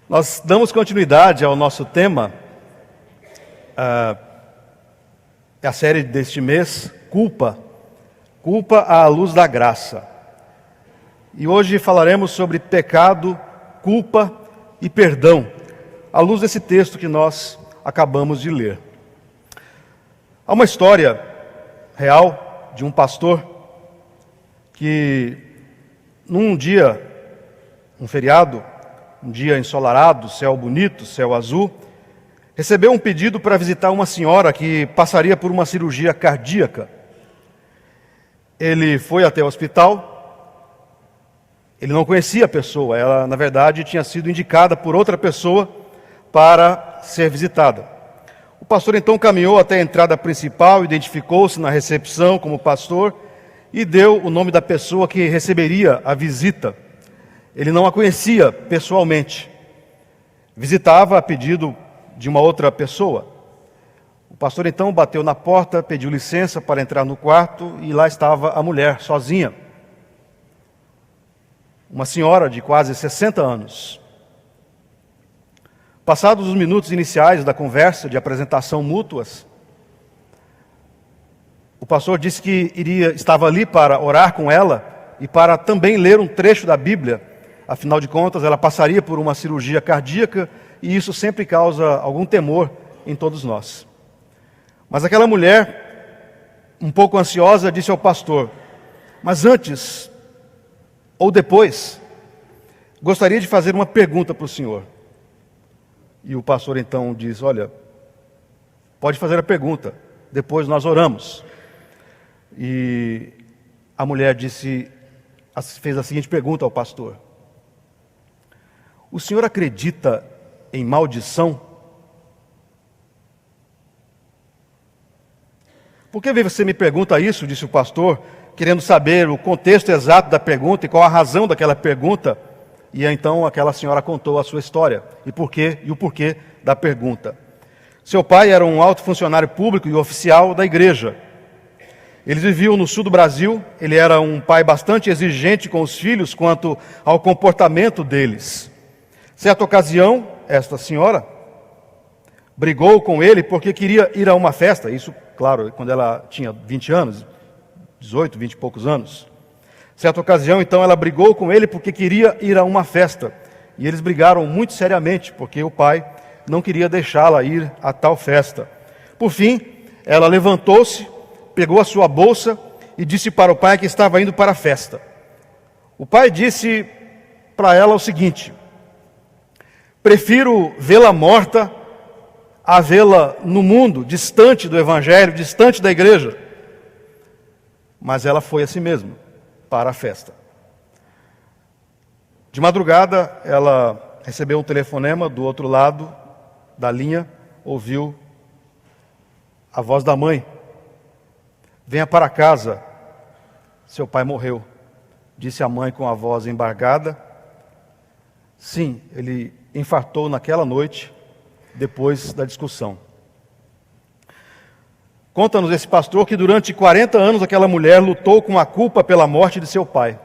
Nós damos continuidade ao nosso tema, a série deste mês, Culpa à luz da graça. E hoje falaremos sobre pecado, culpa e perdão, à luz desse texto que nós acabamos de ler. Há uma história real de um pastor que, num dia, um feriado, um dia ensolarado, céu bonito, céu azul, recebeu um pedido para visitar uma senhora que passaria por uma cirurgia cardíaca. Ele foi até o hospital, ele não conhecia a pessoa, ela, na verdade, tinha sido indicada por outra pessoa para ser visitada. O pastor então caminhou até a entrada principal, identificou-se na recepção como pastor e deu o nome da pessoa que receberia a visita. Ele não a conhecia pessoalmente. Visitava a pedido de uma outra pessoa. O pastor então bateu na porta, pediu licença para entrar no quarto e lá estava a mulher, sozinha. Uma senhora de quase 60 anos. Passados os minutos iniciais da conversa, de apresentação mútuas, o pastor disse que estava ali para orar com ela e para também ler um trecho da Bíblia. Afinal de contas, ela passaria por uma cirurgia cardíaca e isso sempre causa algum temor em todos nós. Mas aquela mulher, um pouco ansiosa, disse ao pastor: mas antes, ou depois, gostaria de fazer uma pergunta para o senhor. E o pastor então diz: olha, pode fazer a pergunta, depois nós oramos. E a mulher fez a seguinte pergunta ao pastor: o senhor acredita em maldição? Por que você me pergunta isso? Disse o pastor, querendo saber o contexto exato da pergunta e qual a razão daquela pergunta. E então aquela senhora contou a sua história e o porquê da pergunta. Seu pai era um alto funcionário público e oficial da igreja. Eles viviam no sul do Brasil. Ele era um pai bastante exigente com os filhos quanto ao comportamento deles. Certa ocasião, esta senhora brigou com ele porque queria ir a uma festa. Isso, claro, quando ela tinha 20 anos, 18, 20 e poucos anos. Certa ocasião, então, ela brigou com ele porque queria ir a uma festa. E eles brigaram muito seriamente, porque o pai não queria deixá-la ir a tal festa. Por fim, ela levantou-se, pegou a sua bolsa e disse para o pai que estava indo para a festa. O pai disse para ela o seguinte: prefiro vê-la morta a vê-la no mundo, distante do evangelho, distante da igreja. Mas ela foi assim mesmo, para a festa. De madrugada, ela recebeu um telefonema do outro lado da linha, ouviu a voz da mãe: venha para casa, seu pai morreu. Disse a mãe com a voz embargada: sim, ele infartou naquela noite, depois da discussão. Conta-nos esse pastor que durante 40 anos aquela mulher lutou com a culpa pela morte de seu pai.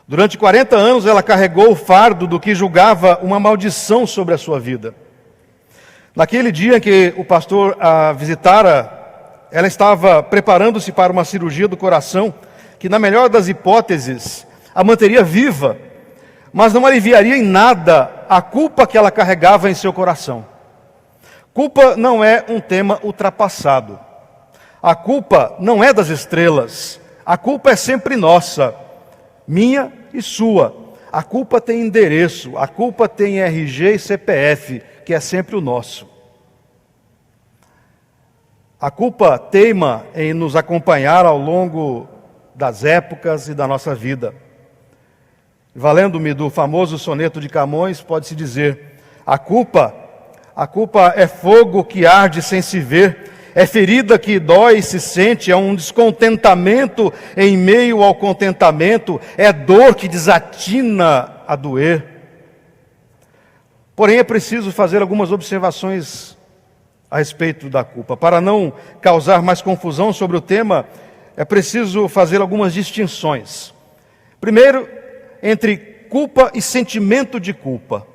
Durante 40 anos ela carregou o fardo do que julgava uma maldição sobre a sua vida. Naquele dia em que o pastor a visitara, ela estava preparando-se para uma cirurgia do coração, que na melhor das hipóteses a manteria viva, mas não aliviaria em nada a culpa que ela carregava em seu coração. Culpa não é um tema ultrapassado. A culpa não é das estrelas. A culpa é sempre nossa, minha e sua. A culpa tem endereço, a culpa tem RG e CPF, que é sempre o nosso. A culpa teima em nos acompanhar ao longo das épocas e da nossa vida. Valendo-me do famoso soneto de Camões, pode-se dizer: a culpa é fogo que arde sem se ver, é ferida que dói e se sente, é um descontentamento em meio ao contentamento, é dor que desatina a doer. Porém, é preciso fazer algumas observações a respeito da culpa. Para não causar mais confusão sobre o tema, é preciso fazer algumas distinções. Primeiro, entre culpa e sentimento de culpa.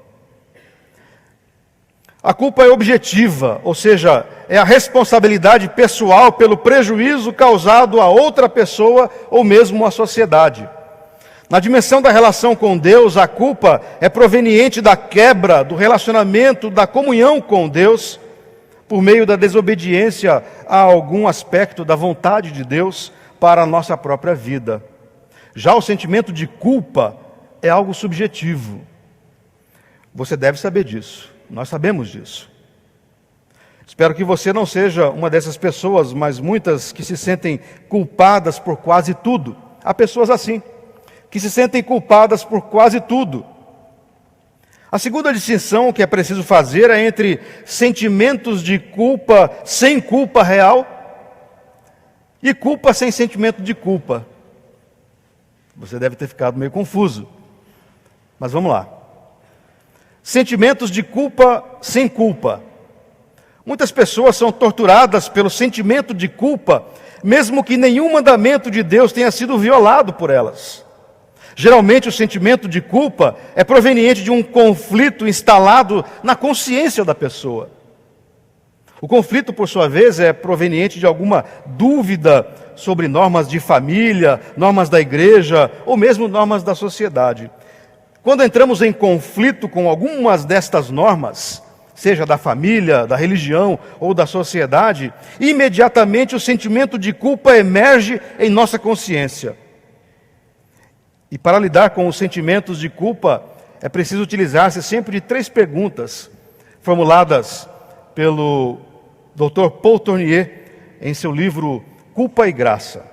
A culpa é objetiva, ou seja, é a responsabilidade pessoal pelo prejuízo causado a outra pessoa ou mesmo à sociedade. Na dimensão da relação com Deus, a culpa é proveniente da quebra do relacionamento, da comunhão com Deus, por meio da desobediência a algum aspecto da vontade de Deus para a nossa própria vida. Já o sentimento de culpa é algo subjetivo. Você deve saber disso. Nós sabemos disso. Espero que você não seja uma dessas pessoas, mas muitas que se sentem culpadas por quase tudo. Há pessoas assim, que se sentem culpadas por quase tudo. A segunda distinção que é preciso fazer é entre sentimentos de culpa sem culpa real e culpa sem sentimento de culpa. Você deve ter ficado meio confuso, mas vamos lá. Sentimentos de culpa sem culpa. Muitas pessoas são torturadas pelo sentimento de culpa, mesmo que nenhum mandamento de Deus tenha sido violado por elas. Geralmente o sentimento de culpa é proveniente de um conflito instalado na consciência da pessoa. O conflito, por sua vez, é proveniente de alguma dúvida sobre normas de família, normas da igreja ou mesmo normas da sociedade. Quando entramos em conflito com algumas destas normas, seja da família, da religião ou da sociedade, imediatamente o sentimento de culpa emerge em nossa consciência. E para lidar com os sentimentos de culpa, é preciso utilizar-se sempre de 3 perguntas, formuladas pelo Dr. Paul Tournier em seu livro Culpa e Graça.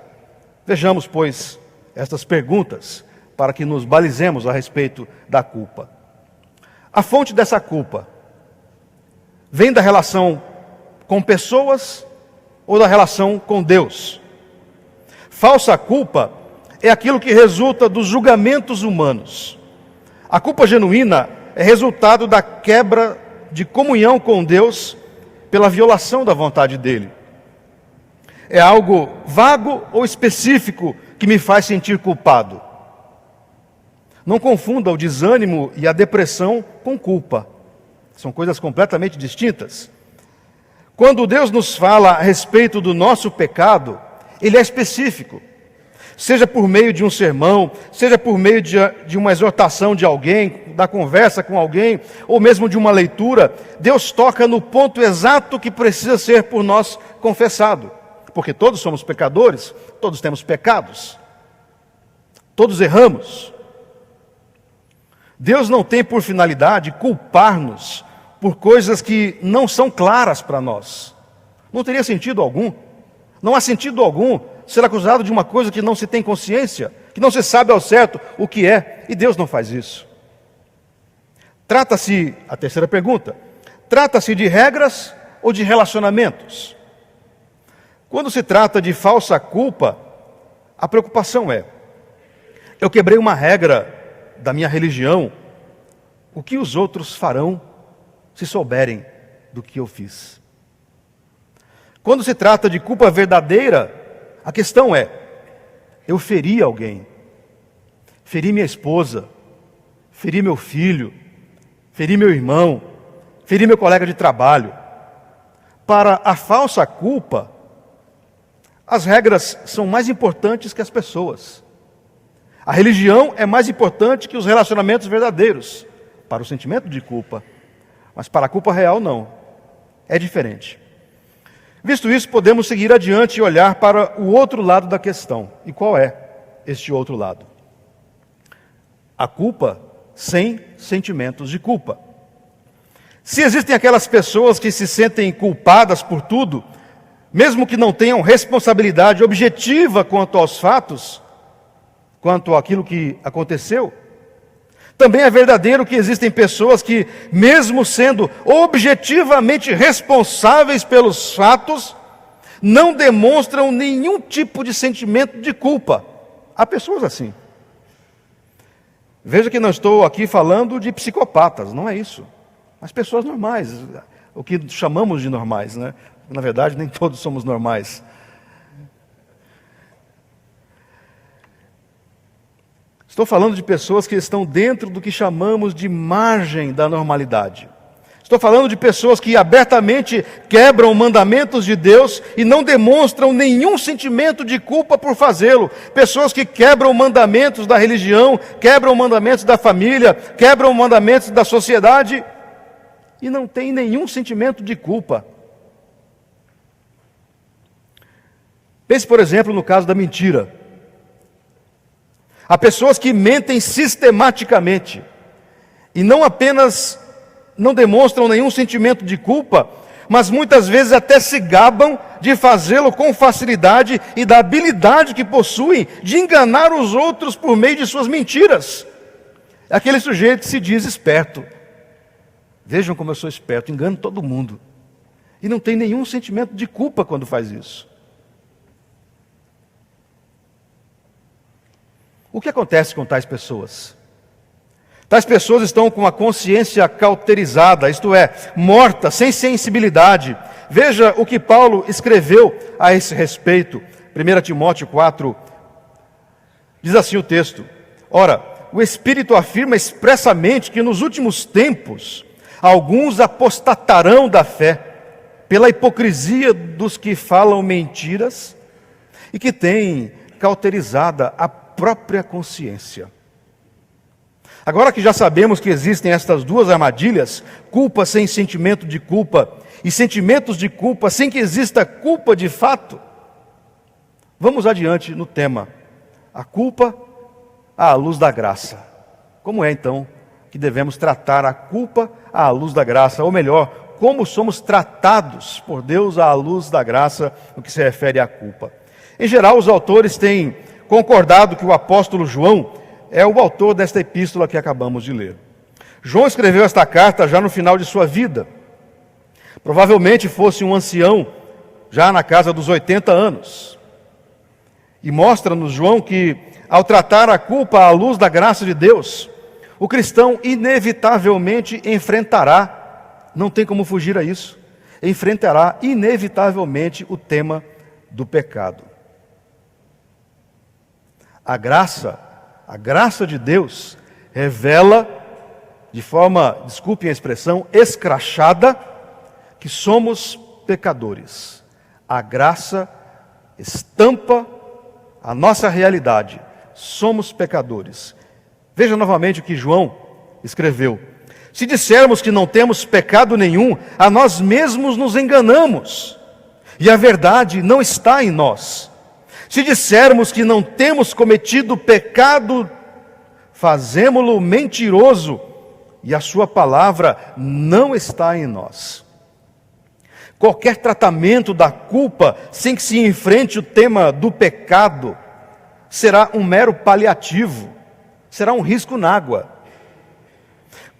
Vejamos, pois, estas perguntas, para que nos balizemos a respeito da culpa. A fonte dessa culpa vem da relação com pessoas ou da relação com Deus? Falsa culpa é aquilo que resulta dos julgamentos humanos. A culpa genuína é resultado da quebra de comunhão com Deus pela violação da vontade dele. É algo vago ou específico que me faz sentir culpado. Não confunda o desânimo e a depressão com culpa. São coisas completamente distintas. Quando Deus nos fala a respeito do nosso pecado, Ele é específico. Seja por meio de um sermão, seja por meio de uma exortação de alguém, da conversa com alguém, ou mesmo de uma leitura, Deus toca no ponto exato que precisa ser por nós confessado. Porque todos somos pecadores, todos temos pecados, todos erramos. Deus não tem por finalidade culpar-nos por coisas que não são claras para nós. Não teria sentido algum. Não há sentido algum ser acusado de uma coisa que não se tem consciência, que não se sabe ao certo o que é, e Deus não faz isso. Trata-se, a terceira pergunta, trata-se de regras ou de relacionamentos? Quando se trata de falsa culpa, a preocupação é: eu quebrei uma regra da minha religião, o que os outros farão se souberem do que eu fiz? Quando se trata de culpa verdadeira, a questão é: eu feri alguém, feri minha esposa, feri meu filho, feri meu irmão, feri meu colega de trabalho. Para a falsa culpa, as regras são mais importantes que as pessoas. A religião é mais importante que os relacionamentos verdadeiros, para o sentimento de culpa. Mas para a culpa real, não. É diferente. Visto isso, podemos seguir adiante e olhar para o outro lado da questão. E qual é este outro lado? A culpa sem sentimentos de culpa. Se existem aquelas pessoas que se sentem culpadas por tudo, mesmo que não tenham responsabilidade objetiva quanto aos fatos, quanto àquilo que aconteceu, também é verdadeiro que existem pessoas que, mesmo sendo objetivamente responsáveis pelos fatos, não demonstram nenhum tipo de sentimento de culpa. Há pessoas assim. Veja que não estou aqui falando de psicopatas, não é isso. Mas pessoas normais, o que chamamos de normais, né? Na verdade, nem todos somos normais. Estou falando de pessoas que estão dentro do que chamamos de margem da normalidade. Estou falando de pessoas que abertamente quebram mandamentos de Deus e não demonstram nenhum sentimento de culpa por fazê-lo. Pessoas que quebram mandamentos da religião, quebram mandamentos da família, quebram mandamentos da sociedade e não têm nenhum sentimento de culpa. Pense, por exemplo, no caso da mentira. Há pessoas que mentem sistematicamente e não apenas não demonstram nenhum sentimento de culpa, mas muitas vezes até se gabam de fazê-lo com facilidade e da habilidade que possuem de enganar os outros por meio de suas mentiras. É aquele sujeito que se diz esperto. Vejam como eu sou esperto, engano todo mundo. E não tem nenhum sentimento de culpa quando faz isso. O que acontece com tais pessoas? Tais pessoas estão com a consciência cauterizada, isto é, morta, sem sensibilidade. Veja o que Paulo escreveu a esse respeito. 1 Timóteo 4, diz assim o texto: Ora, o Espírito afirma expressamente que nos últimos tempos alguns apostatarão da fé, pela hipocrisia dos que falam mentiras e que têm cauterizada a própria consciência. Agora que já sabemos que existem estas duas armadilhas, culpa sem sentimento de culpa e sentimentos de culpa sem que exista culpa de fato, vamos adiante no tema, a culpa à luz da graça. Como é então que devemos tratar a culpa à luz da graça, ou melhor, como somos tratados por Deus à luz da graça no que se refere à culpa? Em geral, os autores têm concordado que o apóstolo João é o autor desta epístola que acabamos de ler. João escreveu esta carta já no final de sua vida. Provavelmente fosse um ancião, já na casa dos 80 anos. E mostra-nos João que, ao tratar a culpa à luz da graça de Deus, o cristão inevitavelmente enfrentará, não tem como fugir a isso, enfrentará inevitavelmente o tema do pecado. A graça de Deus revela, de forma, desculpem a expressão, escrachada, que somos pecadores. A graça estampa a nossa realidade. Somos pecadores. Veja novamente o que João escreveu. Se dissermos que não temos pecado nenhum, a nós mesmos nos enganamos, e a verdade não está em nós. Se dissermos que não temos cometido pecado, fazemo-lo mentiroso, e a sua palavra não está em nós. Qualquer tratamento da culpa, sem que se enfrente o tema do pecado, será um mero paliativo, será um risco na água.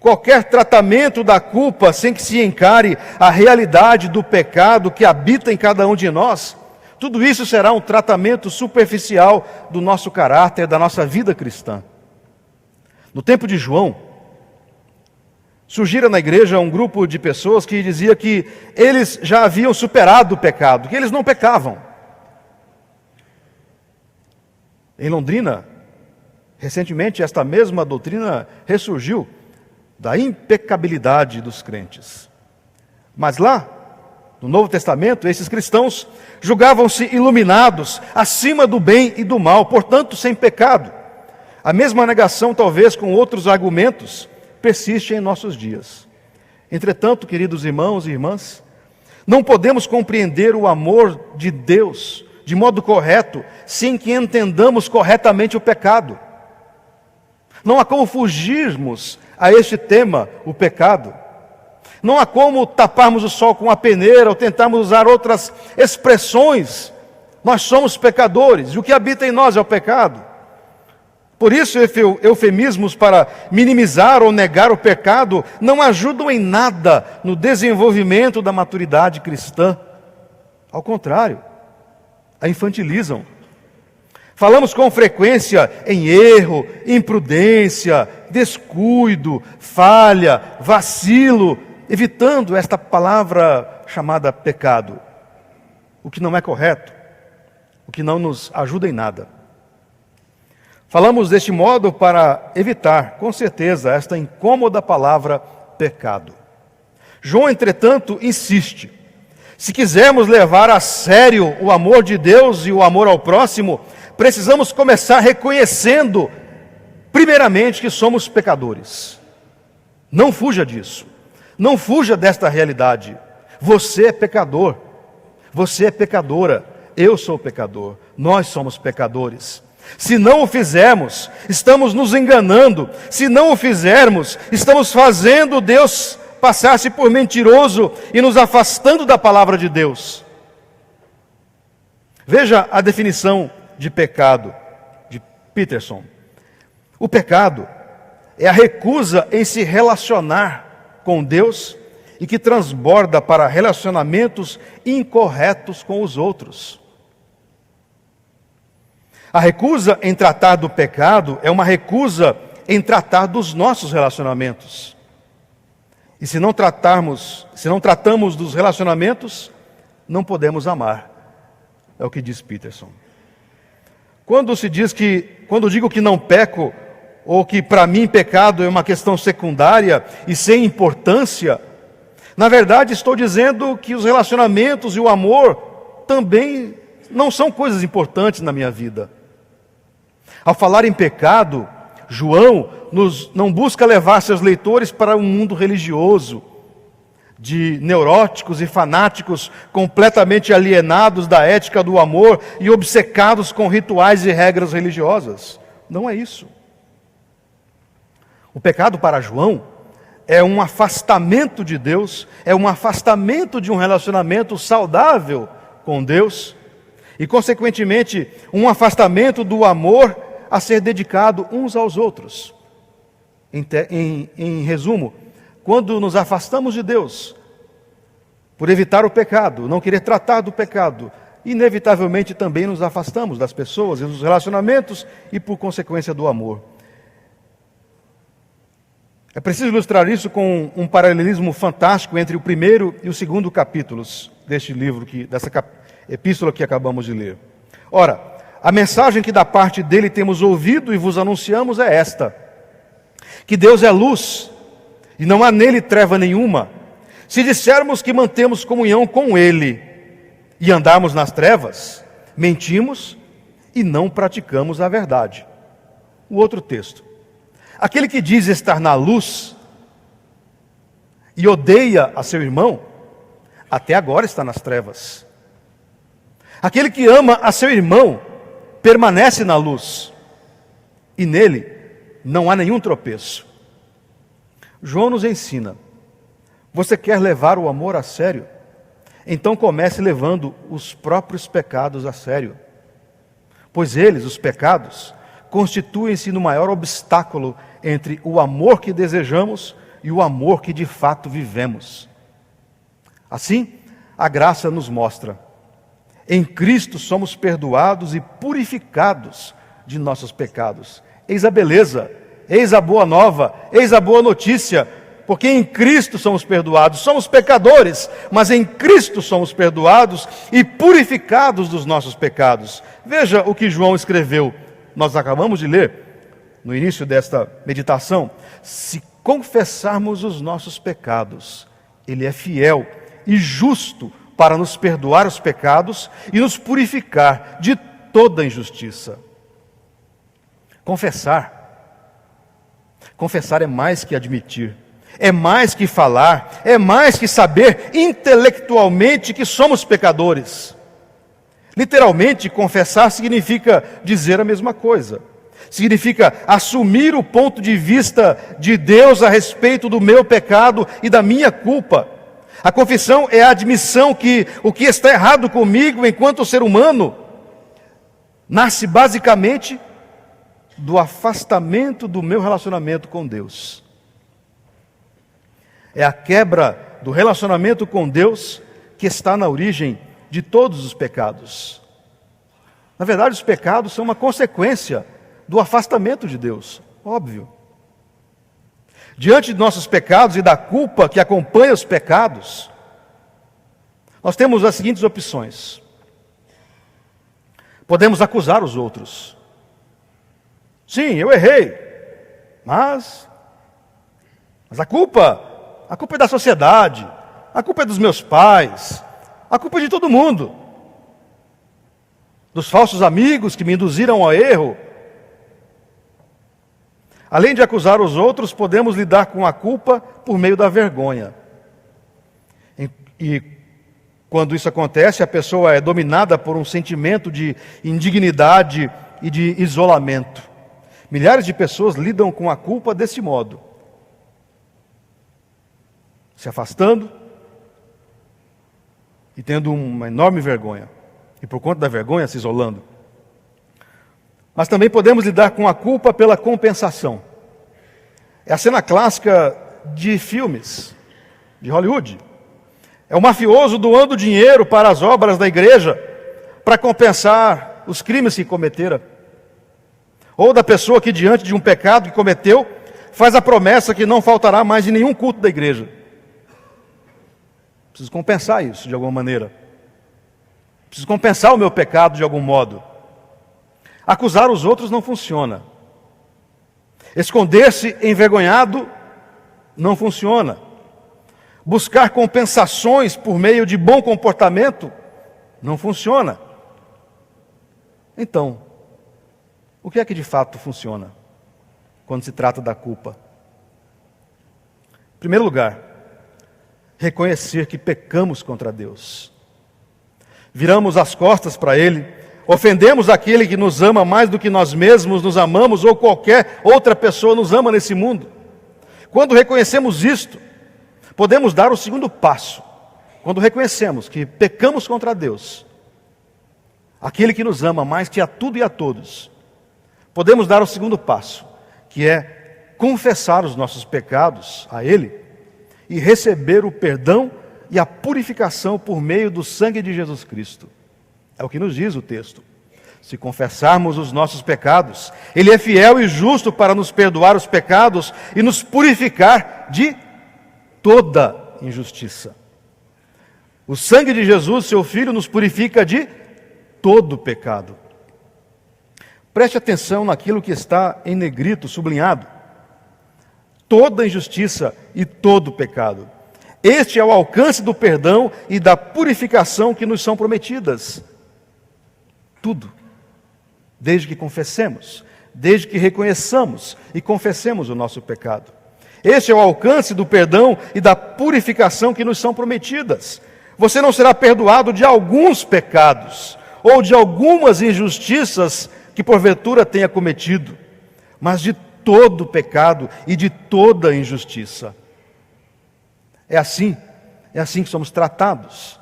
Qualquer tratamento da culpa, sem que se encare a realidade do pecado que habita em cada um de nós, tudo isso será um tratamento superficial do nosso caráter, da nossa vida cristã. No tempo de João, surgira na igreja um grupo de pessoas que dizia que eles já haviam superado o pecado, que eles não pecavam. Em Londrina, recentemente, esta mesma doutrina ressurgiu da impecabilidade dos crentes. Mas lá, no Novo Testamento, esses cristãos julgavam-se iluminados, acima do bem e do mal, portanto sem pecado. A mesma negação, talvez com outros argumentos, persiste em nossos dias. Entretanto, queridos irmãos e irmãs, não podemos compreender o amor de Deus de modo correto, sem que entendamos corretamente o pecado. Não há como fugirmos a este tema, o pecado. Não há como taparmos o sol com a peneira ou tentarmos usar outras expressões. Nós somos pecadores e o que habita em nós é o pecado. Por isso, eufemismos para minimizar ou negar o pecado não ajudam em nada no desenvolvimento da maturidade cristã. Ao contrário, a infantilizam. Falamos com frequência em erro, imprudência, descuido, falha, vacilo, evitando esta palavra chamada pecado, o que não é correto, o que não nos ajuda em nada. Falamos deste modo para evitar, com certeza, esta incômoda palavra pecado. João, entretanto, insiste: se quisermos levar a sério o amor de Deus e o amor ao próximo, precisamos começar reconhecendo, primeiramente, que somos pecadores. Não fuja disso. Não fuja desta realidade. Você é pecador. Você é pecadora. Eu sou pecador. Nós somos pecadores. Se não o fizermos, estamos nos enganando. Se não o fizermos, estamos fazendo Deus passar-se por mentiroso e nos afastando da palavra de Deus. Veja a definição de pecado de Peterson. O pecado é a recusa em se relacionar com Deus e que transborda para relacionamentos incorretos com os outros. A recusa em tratar do pecado é uma recusa em tratar dos nossos relacionamentos. E se não tratamos dos relacionamentos, não podemos amar. É o que diz Peterson. Quando digo que não peco, ou que para mim pecado é uma questão secundária e sem importância, na verdade estou dizendo que os relacionamentos e o amor também não são coisas importantes na minha vida. Ao falar em pecado, João não busca levar seus leitores para um mundo religioso, de neuróticos e fanáticos completamente alienados da ética do amor e obcecados com rituais e regras religiosas. Não é isso. O pecado para João é um afastamento de Deus, é um afastamento de um relacionamento saudável com Deus e, consequentemente, um afastamento do amor a ser dedicado uns aos outros. Em resumo, quando nos afastamos de Deus, por evitar o pecado, não querer tratar do pecado, inevitavelmente também nos afastamos das pessoas e dos relacionamentos e, por consequência, do amor. É preciso ilustrar isso com um paralelismo fantástico entre o primeiro e o segundo capítulos deste livro, dessa epístola que acabamos de ler. Ora, a mensagem que da parte dele temos ouvido e vos anunciamos é esta: que Deus é luz e não há nele treva nenhuma. Se dissermos que mantemos comunhão com ele e andarmos nas trevas, mentimos e não praticamos a verdade. O outro texto: aquele que diz estar na luz e odeia a seu irmão, até agora está nas trevas. Aquele que ama a seu irmão permanece na luz, e nele não há nenhum tropeço. João nos ensina: você quer levar o amor a sério? Então comece levando os próprios pecados a sério. Pois eles, os pecados, constituem-se no maior obstáculo entre o amor que desejamos e o amor que de fato vivemos. Assim, a graça nos mostra: em Cristo somos perdoados e purificados de nossos pecados. Eis a beleza, eis a boa nova, eis a boa notícia, porque em Cristo somos perdoados. Somos pecadores, mas em Cristo somos perdoados e purificados dos nossos pecados. Veja o que João escreveu. Nós acabamos de ler, no início desta meditação: se confessarmos os nossos pecados, Ele é fiel e justo para nos perdoar os pecados e nos purificar de toda injustiça. Confessar é mais que admitir, é mais que falar, é mais que saber intelectualmente que somos pecadores. Literalmente, confessar significa dizer a mesma coisa. Significa assumir o ponto de vista de Deus a respeito do meu pecado e da minha culpa. A confissão é a admissão que o que está errado comigo enquanto ser humano nasce basicamente do afastamento do meu relacionamento com Deus. É a quebra do relacionamento com Deus que está na origem de todos os pecados. Na verdade, os pecados são uma consequência do afastamento de Deus, óbvio. Diante de nossos pecados e da culpa que acompanha os pecados, nós temos as seguintes opções. Podemos acusar os outros. Sim, eu errei, mas a culpa é da sociedade, a culpa é dos meus pais, a culpa é de todo mundo, dos falsos amigos que me induziram ao erro. Além de acusar os outros, podemos lidar com a culpa por meio da vergonha. E quando isso acontece, a pessoa é dominada por um sentimento de indignidade e de isolamento. Milhares de pessoas lidam com a culpa desse modo, se afastando e tendo uma enorme vergonha, e por conta da vergonha se isolando. Mas também podemos lidar com a culpa pela compensação. É a cena clássica de filmes de Hollywood. É o mafioso doando dinheiro para as obras da igreja para compensar os crimes que cometera. Ou da pessoa que, diante de um pecado que cometeu, faz a promessa que não faltará mais em nenhum culto da igreja. Preciso compensar isso de alguma maneira. Preciso compensar o meu pecado de algum modo. Acusar os outros não funciona. Esconder-se envergonhado não funciona. Buscar compensações por meio de bom comportamento não funciona. Então, o que é que de fato funciona quando se trata da culpa? Em primeiro lugar, reconhecer que pecamos contra Deus. Viramos as costas para Ele, ofendemos aquele que nos ama mais do que nós mesmos nos amamos ou qualquer outra pessoa nos ama nesse mundo. Quando reconhecemos isto, podemos dar o segundo passo. Quando reconhecemos que pecamos contra Deus, aquele que nos ama mais que a tudo e a todos, podemos dar o segundo passo, que é confessar os nossos pecados a Ele e receber o perdão e a purificação por meio do sangue de Jesus Cristo. É o que nos diz o texto. Se confessarmos os nossos pecados, Ele é fiel e justo para nos perdoar os pecados e nos purificar de toda injustiça. O sangue de Jesus, seu Filho, nos purifica de todo pecado. Preste atenção naquilo que está em negrito, sublinhado. Toda injustiça e todo pecado. Este é o alcance do perdão e da purificação que nos são prometidas. Tudo. Desde que confessemos, desde que reconheçamos e confessemos o nosso pecado. Este é o alcance do perdão e da purificação que nos são prometidas. Você não será perdoado de alguns pecados ou de algumas injustiças que porventura tenha cometido, mas de todo pecado e de toda injustiça. É assim que somos tratados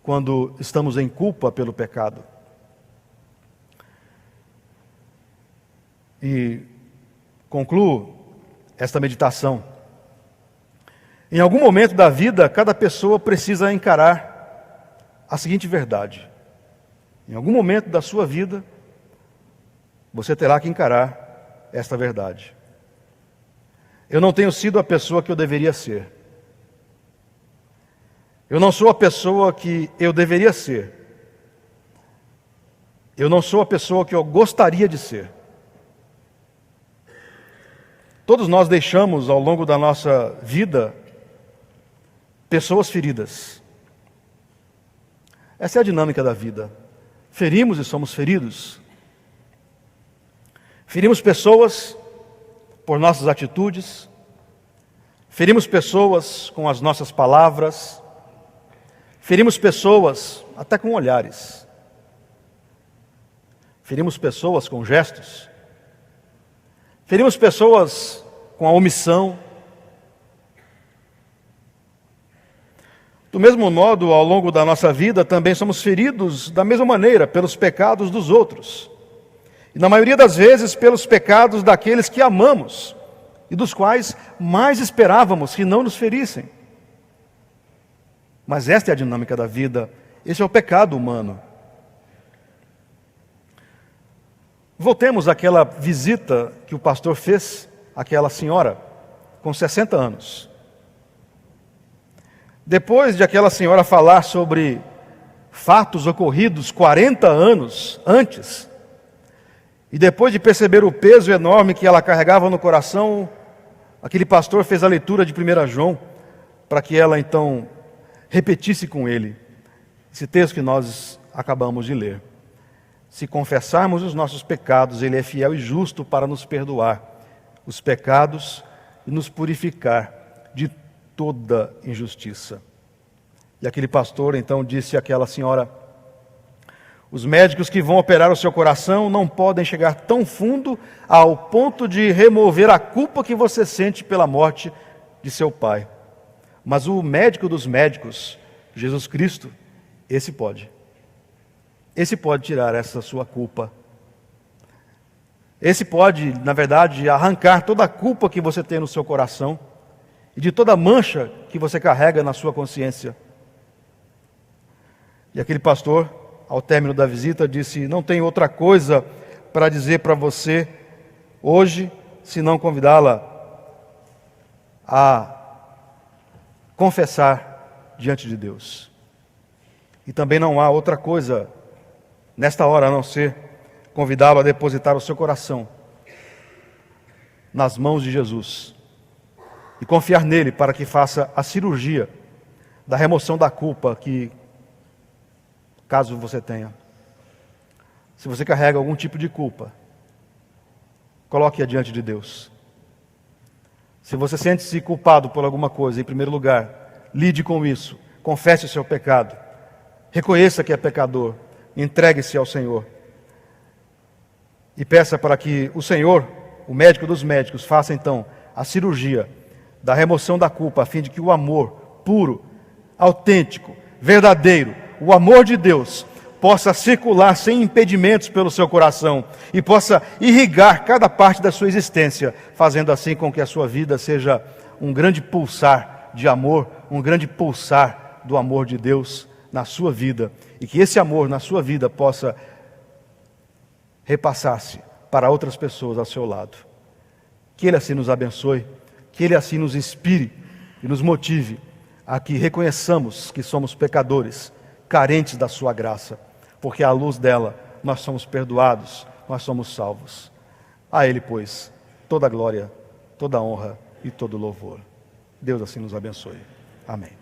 quando estamos em culpa pelo pecado. E concluo esta meditação. Em algum momento da vida, cada pessoa precisa encarar a seguinte verdade. Em algum momento da sua vida, você terá que encarar esta verdade. Eu não tenho sido a pessoa que eu deveria ser. Eu não sou a pessoa que eu deveria ser. Eu não sou a pessoa que eu gostaria de ser. Todos nós deixamos ao longo da nossa vida pessoas feridas. Essa é a dinâmica da vida. Ferimos e somos feridos. Ferimos pessoas por nossas atitudes. Ferimos pessoas com as nossas palavras. Ferimos pessoas até com olhares. Ferimos pessoas com gestos. Ferimos pessoas com a omissão. Do mesmo modo, ao longo da nossa vida, também somos feridos da mesma maneira pelos pecados dos outros. E na maioria das vezes pelos pecados daqueles que amamos e dos quais mais esperávamos que não nos ferissem. Mas esta é a dinâmica da vida, esse é o pecado humano. Voltemos àquela visita que o pastor fez àquela senhora com 60 anos. Depois de aquela senhora falar sobre fatos ocorridos 40 anos antes, e depois de perceber o peso enorme que ela carregava no coração, aquele pastor fez a leitura de 1 João, para que ela então repetisse com ele esse texto que nós acabamos de ler. Se confessarmos os nossos pecados, ele é fiel e justo para nos perdoar os pecados e nos purificar de toda injustiça. E aquele pastor então disse àquela senhora: os médicos que vão operar o seu coração não podem chegar tão fundo ao ponto de remover a culpa que você sente pela morte de seu pai. Mas o médico dos médicos, Jesus Cristo, esse pode. Esse pode tirar essa sua culpa. Esse pode, na verdade, arrancar toda a culpa que você tem no seu coração e de toda a mancha que você carrega na sua consciência. E aquele pastor, ao término da visita, disse: não tem outra coisa para dizer para você hoje, senão convidá-la a confessar diante de Deus. E também não há outra coisa nesta hora a não ser convidá-lo a depositar o seu coração nas mãos de Jesus e confiar nele para que faça a cirurgia da remoção da culpa que, caso você tenha. Se você carrega algum tipo de culpa, coloque-a diante de Deus. Se você sente-se culpado por alguma coisa, em primeiro lugar, lide com isso, confesse o seu pecado, reconheça que é pecador, entregue-se ao Senhor e peça para que o Senhor, o médico dos médicos, faça então a cirurgia da remoção da culpa, a fim de que o amor puro, autêntico, verdadeiro, o amor de Deus possa circular sem impedimentos pelo seu coração e possa irrigar cada parte da sua existência, fazendo assim com que a sua vida seja um grande pulsar de amor, um grande pulsar do amor de Deus na sua vida, e que esse amor na sua vida possa repassar-se para outras pessoas ao seu lado. Que Ele assim nos abençoe, que Ele assim nos inspire e nos motive a que reconheçamos que somos pecadores, carentes da sua graça, porque à luz dela nós somos perdoados, nós somos salvos. A Ele, pois, toda a glória, toda a honra e todo o louvor. Deus assim nos abençoe. Amém.